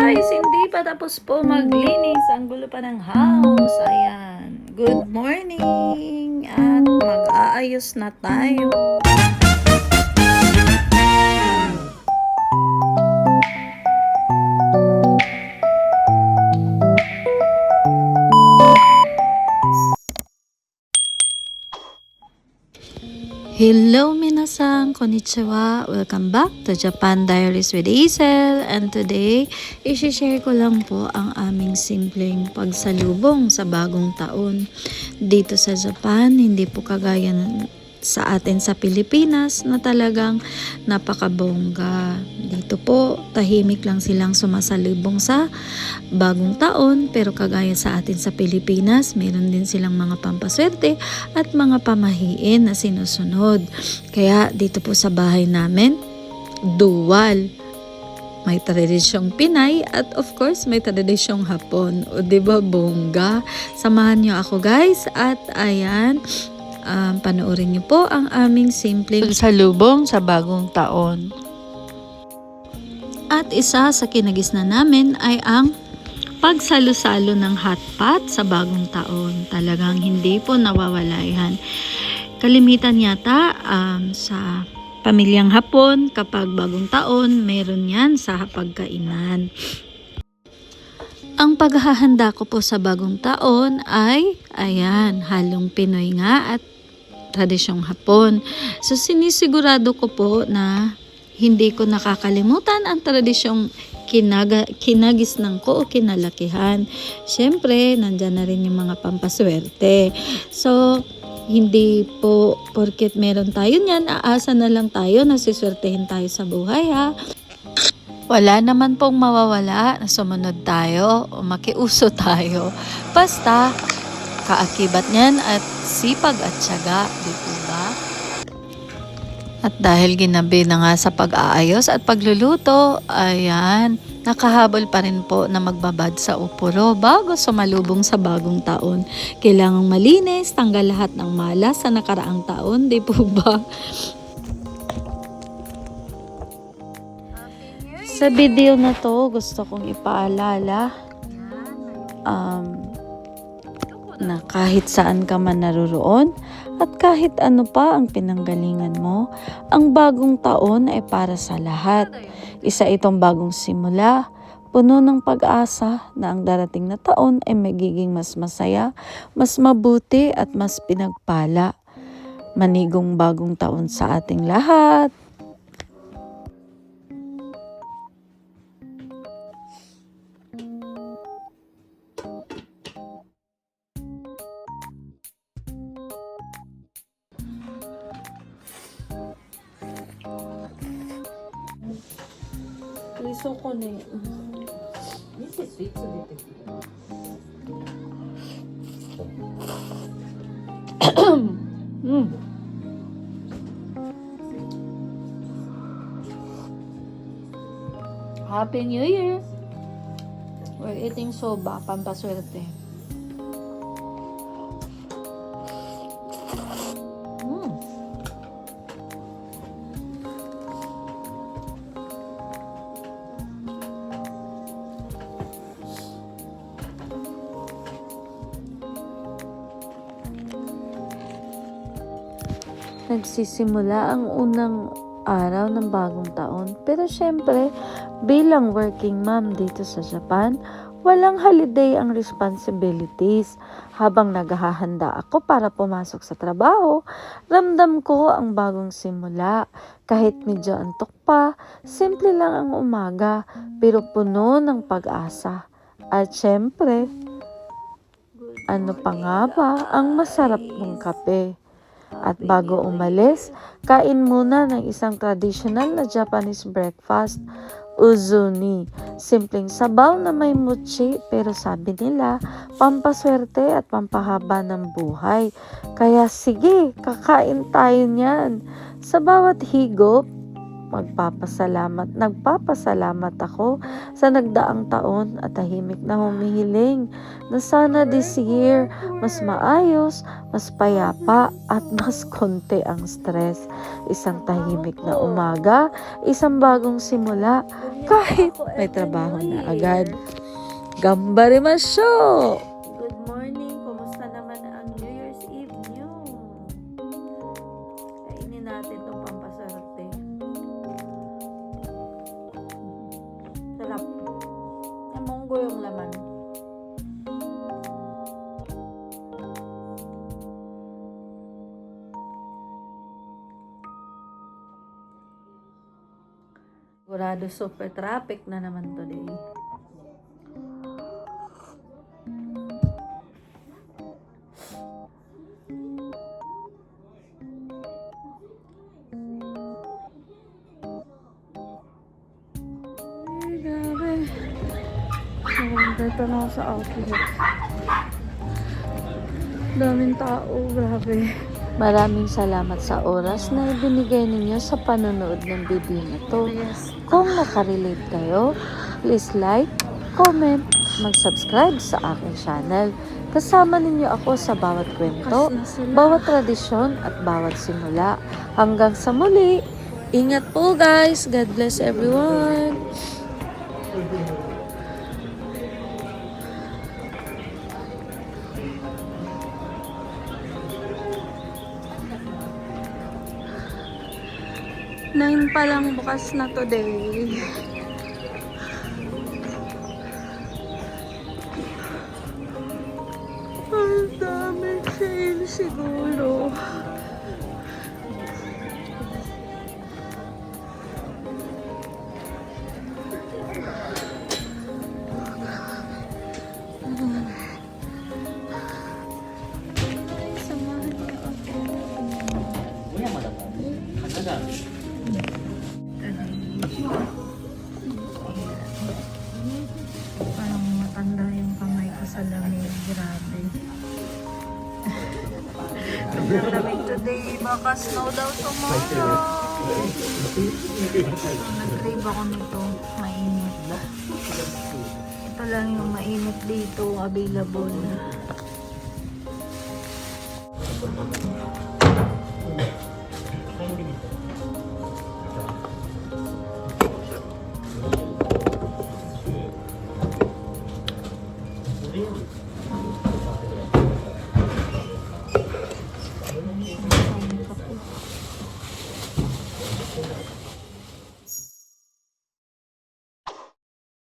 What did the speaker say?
guys, hindi pa tapos po maglinis. Ang gulo pa ng house. Ayan. Good morning. At mag-aayos na tayo. Hello minasan, konnichiwa. Welcome back to Japan Diaries with Hazel. And today, i-share ko lang po ang aming simpleng pagsalubong sa bagong taon. Dito sa Japan, hindi po kagaya sa atin sa Pilipinas na talagang napakabongga. Dito po, tahimik lang silang sumasalubong sa bagong taon, pero kagaya sa atin sa Pilipinas, meron din silang mga pampaswerte at mga pamahiin na sinusunod. Kaya dito po sa bahay namin, dual. May tradisyong Pinay at of course may tradisyong Hapon. O diba bongga? Samahan nyo ako guys at ayan, panoorin niyo po ang aming simpleng salubong sa bagong taon. At isa sa kinagisnan namin ay ang pagsalo-salo ng hot pot sa bagong taon. Talagang hindi po nawawala yan. Kalimitan yata sa pamilyang Hapon kapag bagong taon, meron yan sa pagkainan. Ang paghahanda ko po sa bagong taon ay, ayan, halong Pinoy nga at tradisyong Hapon. So sinisigurado ko po na hindi ko nakakalimutan ang tradisyong kinagisnan ko o kinalakihan. Siyempre, nandyan na rin yung mga pampaswerte. So, hindi po porket meron tayo niyan, aasa na lang tayo na siswertehin tayo sa buhay ha. Wala naman pong mawawala na sumunod tayo o makiuso tayo. Basta, kaakibat niyan at sipag at tiyaga, di po ba? At dahil ginabi na nga sa pag-aayos at pagluluto, ayan, nakahabol pa rin po na magbabad sa upuro bago sumalubong sa bagong taon. Kailangang malinis, tanggal lahat ng malas sa nakaraang taon, di po ba? Sa video na to, gusto kong ipaalala na kahit saan ka man naroroon at kahit ano pa ang pinanggalingan mo, ang bagong taon ay para sa lahat. Isa itong bagong simula, puno ng pag-asa na ang darating na taon ay magiging mas masaya, mas mabuti at mas pinagpala. Manigong bagong taon sa ating lahat! Liso ko na Happy New Year! We're eating soba, pampaswerte. Nagsisimula ang unang araw ng bagong taon. Pero syempre, bilang working mom dito sa Japan, walang holiday ang responsibilities. Habang naghahanda ako para pumasok sa trabaho, ramdam ko ang bagong simula. Kahit medyo antok pa, simple lang ang umaga, pero puno ng pag-asa. At syempre, ano pa nga ba ang masarap mong kape? At bago umalis, kain muna ng isang traditional na Japanese breakfast, uzuni. Simpleng sabaw na may mochi, pero sabi nila, pampaswerte at pampahaba ng buhay. Kaya sige, kakain tayo niyan. Sa bawat higop, Nagpapasalamat ako sa nagdaang taon at tahimik na humihiling na sana this year mas maayos, mas payapa at mas konti ang stress. Isang tahimik na umaga, isang bagong simula, kahit may trabaho na agad. Gambarimasyo! Good morning! Kumusta naman ang New Year's Eve nyo? Kainin natin itong pampasarte. Sarap. Ang munggo yung laman. Sigurado super traffic na naman today. Ay, grabe. Dito na ako sa outlet. Daming tao, grabe. Maraming salamat sa oras na ibinigay ninyo sa panonood ng video na to. Kung nakarelate kayo, please like, comment, mag-subscribe sa aking channel. Kasama ninyo ako sa bawat kwento, bawat tradisyon at bawat simula. Hanggang sa muli, ingat po guys! God bless everyone! Nine pa lang bukas na today. Ang dami sale siguro. Samahan niyo ako. Parang matanda yung kamay ko sa lamig. Grabe. Ang lamig today. Baka snow daw tomorrow. Nag-crave ako nito. Mainit. Ito lang yung mainit dito. Available.